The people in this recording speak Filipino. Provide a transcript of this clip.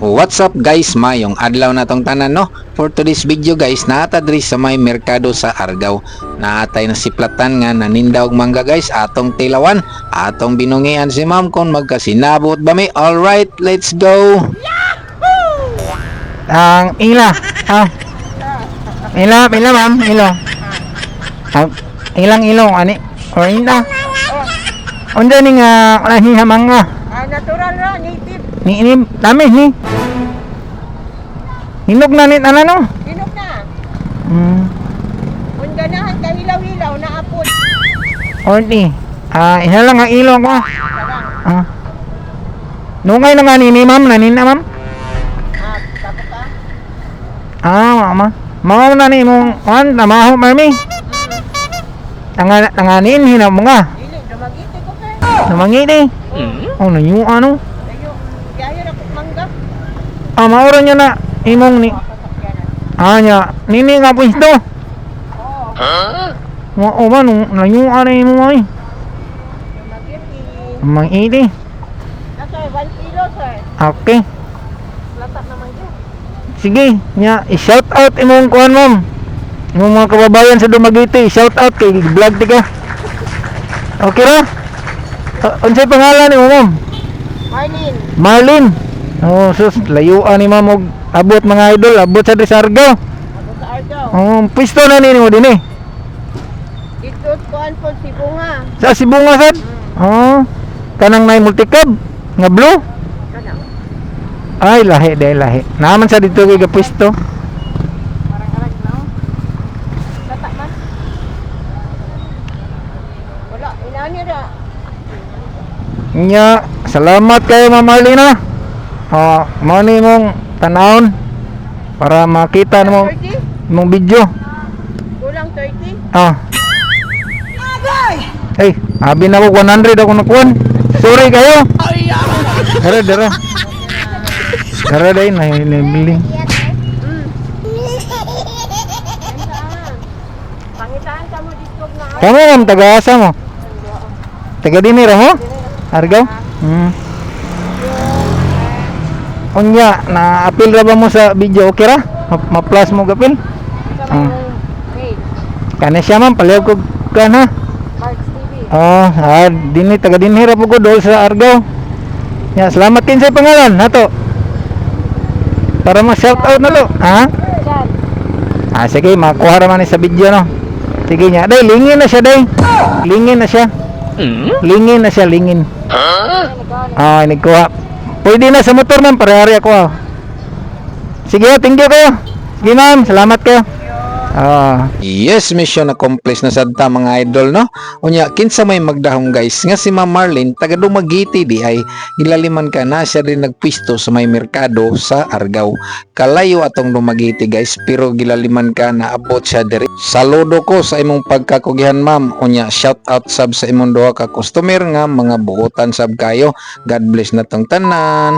What's up guys, mayong adlaw na tong tanan no. For today's video guys, naata diri sa may merkado sa Argao. Naatay na siplatan nga naninda og mangga guys, atong tilawan, atong binungian si ma'am kung magkasinabot ba may. Alright, let's go. Ang ila. Ila ma'am, ila. Ilang ilong ani? Or ila. Onda ni nga lahi mangga. Natural ra, native. Ni tamis ni. Hinog na ni tanan no. Hinog na. Kung ganahan ka hilaw-hilaw na apod. Ordi. Isa lang ang ilong ko. Nungay na nga ni ma'am, nanin na ma'am. Tapos ka? Mama. Mama na ni mong tamaho mami. Tanganin hinaw mo nga. Dili, dumagiti ko kay. Namangiti. Nanyo ano? Ayo, kaya na kong mangga. Mauro niya na imong ni. Nya, nini nga pwesto. Oo man, nanyo ano imong ay. Dumagiti. Namangiti. Nasa 1 kilo, sir. Okay. Latak naman yun. Sige, nya i-shout out imong kuan ma'am. Imong mga kababayan sa Dumaguete, shout out kay vlog ti ka. Okay ra? Unsay pangalan nimo ma'am? Marlene. Marlene. Oh, sus layuan ni ma'am og abot mga idol, abot sa Sargao. Ako sa Argao. Pwesto na nimo dinhi. Dito kuan po si Bunga. Sa Sibunga sad. Kanang nay multicab nga blue. Kanang. Ay lahi. Naman sa dito kay pwesto. Parang arag na. Latak man. Wala, inani ra. Nya, salamat kayo Ma'am Marlene. Mao ni mong tanawon para makita mo 30? imong video. Kulang 30? Hey, abi na ko 100 ako nakuan. Sorry kayo. Dara. Dara dai na biling. Pangitaan ka mo dito na. Kamu ma'am taga-asa mo? Taga dinhi ra mo? Argao? Unya, na-appeal ra ba mo sa video? Okay ra? Ma-plus mo gapil? Kana siya ma'am, palihog ko kana. Marks TV. Dinhi taga dinhi ra po ko dol sa Argao. Ya, salamat din sa pangalan nato. Para ma-shout out na to. Diyan. Sige, makuha ra man ni sa video no. Sige nya, day lingin na siya day. Lingin na siya. Lingin. Nagkuha. Pwede na sa motor ma'am, parehari ako. Sige, thank you kayo. Sige ma'am, salamat kayo. Yes, mission accomplished na sadta mga idol no. Unya kinsa may magdahong guys nga si Ma'am Marlene taga Dumaguete di ay gilaliman ka na siya rin nagpisto sa may merkado sa Argao. Kalayo atong Dumaguete guys pero gilaliman ka na abot siya diri. Saludo ko sa imong pagkakugihan ma'am. Unya shout out sab sa imong duha ka customer nga mga buotan sab kayo. God bless na tong tanan.